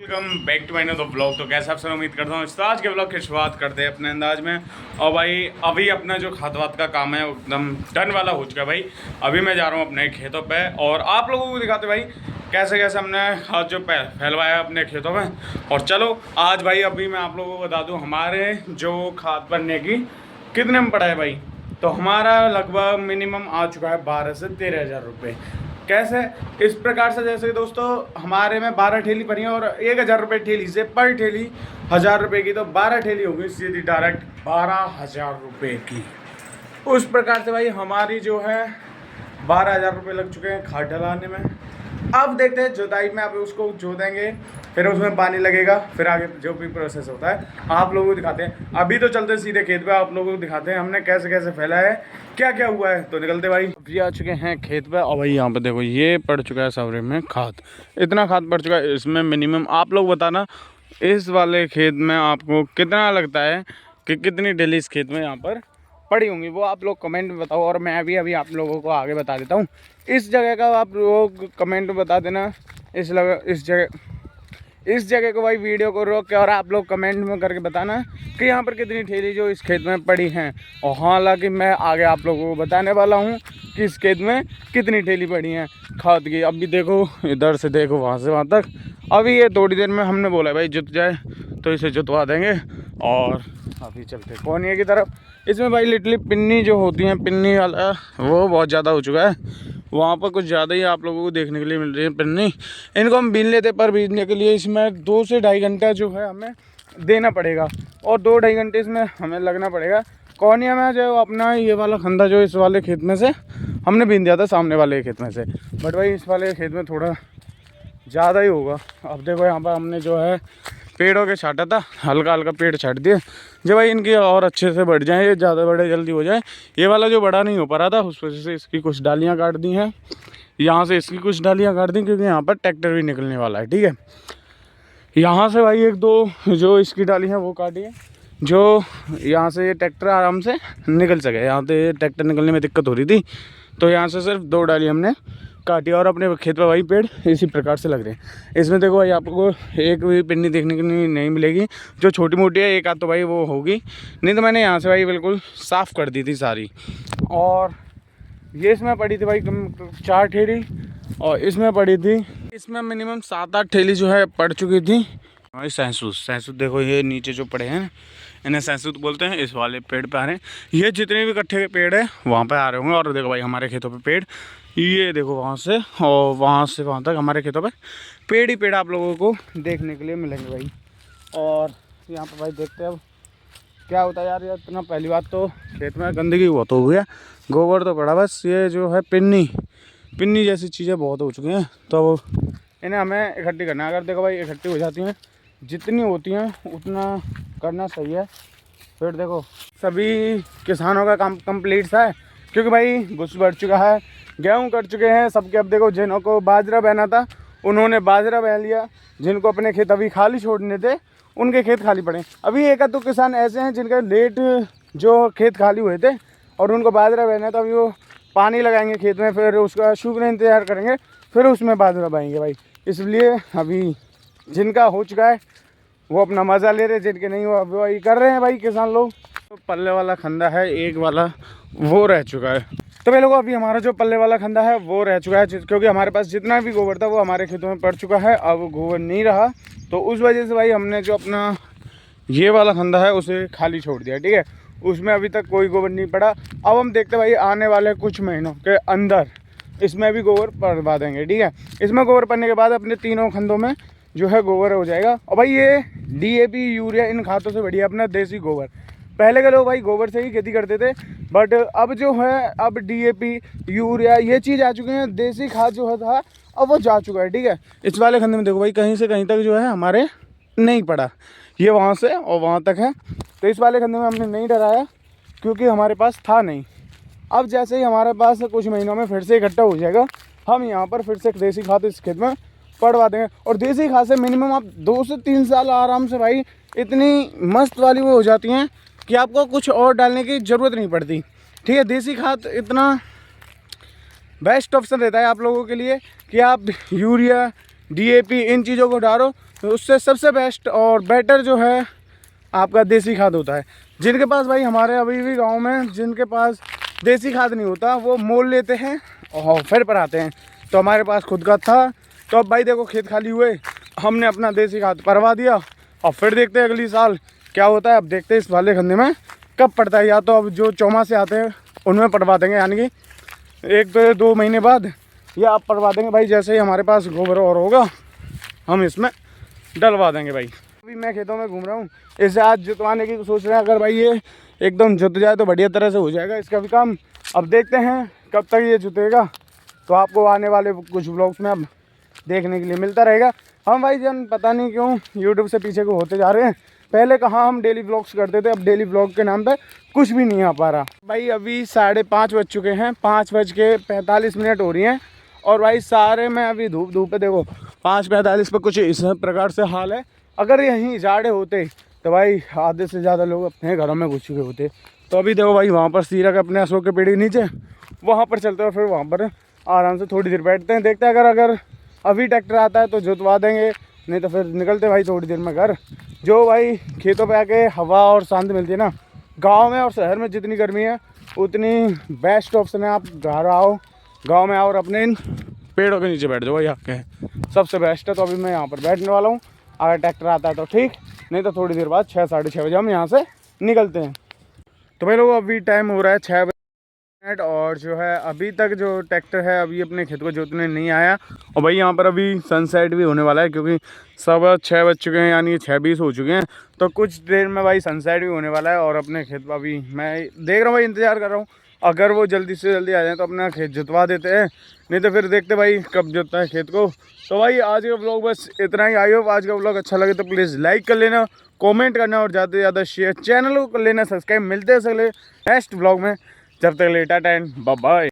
Welcome back to my another blog. तो कैसे आप सब उम्मीद करता हूँ तो आज के ब्लॉग की शुरुआत करते हैं अपने अंदाज में। और भाई अभी अपना जो खाद वाद का काम है एकदम डन वाला हो चुका है भाई। अभी मैं जा रहा हूँ अपने खेतों पे और आप लोगों को दिखाते भाई कैसे कैसे हमने खाद जो फैलवाया है अपने खेतों में। और चलो आज भाई अभी मैं आप लोगों को बता दूँ हमारे जो खाद बनने की कितने में पड़ा है भाई। तो हमारा लगभग मिनिमम आ चुका है 12 से 13 हज़ार रुपये। कैसे इस प्रकार से, जैसे दोस्तों हमारे में 12 ठेली पड़ी है और 1,000 रुपये ठेली से पर ठेली 1,000 रुपये की, तो 12 ठेली होगी सीधी डायरेक्ट 12,000 रुपये की। उस प्रकार से भाई हमारी जो है 12,000 रुपये लग चुके हैं खाद डलाने में। अब देखते हैं जुताई में, अब उसको जो देंगे फिर उसमें पानी लगेगा, फिर आगे जो भी प्रोसेस होता है आप लोगों को दिखाते हैं। अभी तो चलते सीधे खेत पे, आप लोगों को दिखाते हैं हमने कैसे कैसे फैला है, क्या क्या हुआ है। तो निकलते भाई। अभी आ चुके हैं खेत पे और भाई यहाँ पे देखो ये पड़ चुका है सवरे में खाद। इतना खाद पड़ चुका है इसमें। मिनिमम आप लोग बताना इस वाले खेत में आपको कितना लगता है कि कितनी डेली इस खेत में यहाँ पर पड़ी होंगी, वो आप लोग कमेंट में बताओ। और मैं भी अभी आप लोगों को आगे बता देता हूँ इस जगह का, आप लोग कमेंट में बता देना। इस जगह को भाई वीडियो को रोक के और आप लोग कमेंट में करके बताना कि यहाँ पर कितनी ठेली जो इस खेत में पड़ी हैं। और हालांकि मैं आगे आप लोगों को बताने वाला हूँ कि इस खेत में कितनी ठेली पड़ी हैं खाद की। अभी देखो इधर से देखो वहाँ से वहाँ तक। अभी ये थोड़ी देर में हमने बोला भाई जुत जाए तो इसे जुतवा देंगे। और अभी चलते कोनिया की तरफ। इसमें भाई लिटली पिन्नी जो होती हैं, पिन्नी वाला वो बहुत ज़्यादा हो चुका है। वहाँ पर कुछ ज़्यादा ही आप लोगों को देखने के लिए मिल रही है पिन्नी। इनको हम बीन लेते, पर बीनने के लिए इसमें 2 से ढाई घंटा जो है हमें देना पड़ेगा और 2-2.5 घंटे इसमें हमें लगना पड़ेगा। कोनिया में जो अपना ये वाला खंदा जो इस वाले खेत में से हमने बीन दिया था, सामने वाले खेत में से। बट भाई इस वाले खेत में थोड़ा ज़्यादा ही होगा। अब देखो यहाँ पर हमने जो है पेड़ों के छाटा था, हल्का हल्का पेड़ छाट दिए जो भाई इनके और अच्छे से बढ़ जाएँ, ये ज़्यादा बड़े जल्दी हो जाए। ये वाला जो बड़ा नहीं हो पा रहा था उस वजह से इसकी कुछ डालियाँ काट दी हैं, यहाँ से इसकी कुछ डालियाँ काट दी क्योंकि यहाँ पर ट्रैक्टर भी निकलने वाला है। ठीक है, यहाँ से भाई 1-2 जो इसकी डाली हैं वो काटी है, जो यहाँ से ये ट्रैक्टर आराम से निकल सके। यहाँ से ट्रैक्टर निकलने में दिक्कत हो रही थी तो यहाँ से सिर्फ 2 डाली हमने काटी और अपने खेत पर भाई पेड़ इसी प्रकार से लग रहे हैं। इसमें देखो भाई आपको एक भी पिन्नी देखने को नहीं मिलेगी, जो छोटी मोटी है एक आध तो भाई वो होगी, नहीं तो मैंने यहाँ से भाई बिल्कुल साफ़ कर दी थी सारी। और ये इसमें पड़ी थी भाई 4 ठेली और इसमें पड़ी थी, इसमें मिनिमम 7-8 ठेली जो है पड़ चुकी थी। भाई सैंसूत देखो ये नीचे जो पड़े हैं इन्हें सैंसूत बोलते हैं। इस वाले पेड़ पे आ रहे हैं, ये जितने भी इकट्ठे के पेड़ है वहाँ पे आ रहे होंगे। और देखो भाई हमारे खेतों पे पेड़, ये देखो वहाँ से और वहाँ से वहाँ तक हमारे खेतों पे पेड़ ही पेड़ आप लोगों को देखने के लिए मिलेंगे भाई। और यहाँ पर भाई देखते हैं अब क्या होता है यार। यार इतना पहली बात तो खेत में गंदगी बहुत हो गया, गोबर तो पड़ा, बस ये जो है पिन्नी जैसी चीज़ें बहुत हो चुकी हैं। तो इन्हें हमें इकट्ठी करना है। अगर देखो भाई इकट्ठी हो जाती हैं, जितनी होती हैं उतना करना सही है। फिर देखो सभी किसानों का काम कंप्लीट सा है क्योंकि भाई भुस बढ़ चुका है, गेहूँ कट चुके हैं सबके। अब देखो जिनको बाजरा बहना था उन्होंने बाजरा बह लिया, जिनको अपने खेत अभी खाली छोड़ने थे उनके खेत खाली पड़े। अभी एक आध तो किसान ऐसे हैं जिनके लेट जो खेत खाली हुए थे और उनको बाजरा बहना था, अभी वो पानी लगाएंगे खेत में, फिर उसका सूखने इंतज़ार करेंगे, फिर उसमें बाजरा बहेंगे भाई। इसलिए अभी जिनका हो चुका है वो अपना मज़ा ले रहे हैं, जिनके नहीं हुआ वही कर रहे हैं भाई किसान लोग। तो पल्ले वाला खंदा है एक वाला वो रह चुका है। तो भाई लोगों अभी हमारा जो पल्ले वाला खंदा है वो रह चुका है क्योंकि हमारे पास जितना भी गोबर था वो हमारे खेतों में पड़ चुका है। अब गोबर नहीं रहा तो उस वजह से भाई हमने जो अपना ये वाला खंदा है उसे खाली छोड़ दिया। ठीक है, उसमें अभी तक कोई गोबर नहीं पड़ा। अब हम देखते भाई आने वाले कुछ महीनों के अंदर इसमें भी गोबर पड़वा देंगे। ठीक है, इसमें गोबर पड़ने के बाद अपने तीनों खंदों में जो है गोबर हो जाएगा। और भाई ये DAP यूरिया इन खादों से बढ़िया अपना देसी गोबर। पहले के लोग भाई गोबर से ही खेती करते थे, बट अब जो है अब DAP यूरिया ये चीज़ आ चुकी है, देसी खाद जो है था अब वो जा चुका है। ठीक है, इस वाले खंदे में देखो भाई कहीं से कहीं तक जो है हमारे नहीं पड़ा, ये वहाँ से और वहाँ तक है। तो इस वाले खंदे में हमने नहीं डराया क्योंकि हमारे पास था नहीं। अब जैसे ही हमारे पास कुछ महीनों में फिर से इकट्ठा हो जाएगा, हम यहाँ पर फिर से देसी खाद इस खेत में पड़वा देंगे। और देसी खाद से मिनिमम आप 2 से 3 साल आराम से भाई इतनी मस्त वाली वो हो जाती हैं कि आपको कुछ और डालने की ज़रूरत नहीं पड़ती। ठीक है, देसी खाद इतना बेस्ट ऑप्शन रहता है आप लोगों के लिए कि आप यूरिया DAP इन चीज़ों को डालो तो उससे सबसे बेस्ट और बेटर जो है आपका देसी खाद होता है। जिनके पास भाई हमारे अभी भी गांव में जिनके पास देसी खाद नहीं होता वो मोल लेते हैं और फिर पर आते हैं। तो हमारे पास खुद का था, तो अब भाई देखो खेत खाली हुए, हमने अपना देसी खाद परवा दिया और फिर देखते हैं अगली साल क्या होता है। अब देखते हैं इस वाले खन्ने में कब पड़ता है, या तो अब जो चौमासे आते हैं उनमें पड़वा देंगे, यानी कि 1-2 महीने बाद, या आप पड़वा देंगे भाई जैसे ही हमारे पास गोबर और होगा हम इसमें डलवा देंगे भाई। अभी मैं खेतों में घूम रहा हूँ, इसे आज जुतवाने की सोच रहे हैं। अगर भाई ये एकदम जुत जाए तो बढ़िया तरह से हो जाएगा इसका भी काम। अब देखते हैं कब तक ये जुतेगा, तो आपको आने वाले कुछ व्लॉग्स में अब देखने के लिए मिलता रहेगा। हम भाई जन पता नहीं क्यों यूट्यूब से पीछे को होते जा रहे हैं। पहले कहाँ हम डेली व्लॉग्स करते थे, अब डेली व्लॉग के नाम पे कुछ भी नहीं आ पा रहा। भाई अभी 5:30 बज चुके हैं, 5:45 हो रही हैं। और भाई सारे में अभी धूप पे देखो 5:45 पे कुछ इस प्रकार से हाल है। अगर यहीं जाड़े होते तो भाई आधे से ज़्यादा लोग अपने घरों में घुस चुके होते। तो अभी देखो भाई वहाँ पर सीरक अपने अशोक के पेड़ के नीचे वहाँ पर चलते हैं, फिर वहाँ पर आराम से थोड़ी देर बैठते हैं। देखते हैं अगर अभी ट्रैक्टर आता है तो जुतवा देंगे, नहीं तो फिर निकलते भाई थोड़ी देर में घर। जो भाई खेतों पे आके हवा और शांति मिलती है ना, गांव में और शहर में जितनी गर्मी है उतनी बेस्ट ऑप्शन है। आप घर आओ, गांव में आओ और अपने इन पेड़ों के नीचे बैठ जाओ, भाई आपके सबसे बेस्ट है। तो अभी मैं यहाँ पर बैठने वाला हूँ, अगर ट्रैक्टर आता है तो ठीक, नहीं तो थोड़ी देर बाद 6-6:30 बजे हम यहाँ से निकलते हैं। तो भाई लोग अभी टाइम हो रहा है 6 बजे और जो है अभी तक जो ट्रैक्टर है अभी अपने खेत को जोतने नहीं आया। और भाई यहाँ पर अभी सनसेट भी होने वाला है, क्योंकि सब 6 बज चुके हैं, यानी 6:20 हो चुके हैं। तो कुछ देर में भाई सनसेट भी होने वाला है। और अपने खेत पर अभी मैं देख रहा हूँ भाई, इंतज़ार कर रहा हूँ, अगर वो जल्दी से जल्दी आ जाए तो अपना खेत जुतवा देते हैं, नहीं तो फिर देखते भाई कब जुतता है खेत को। तो भाई आज का व्लॉग बस इतना ही। आई होप आज का व्लॉग अच्छा लगे तो प्लीज़ लाइक कर लेना, कमेंट करना और ज़्यादा से ज़्यादा शेयर, चैनल को कर लेना सब्सक्राइब। मिलते हैं अगले नेक्स्ट व्लॉग में, जब तक लेटा टाइम बाय बाय।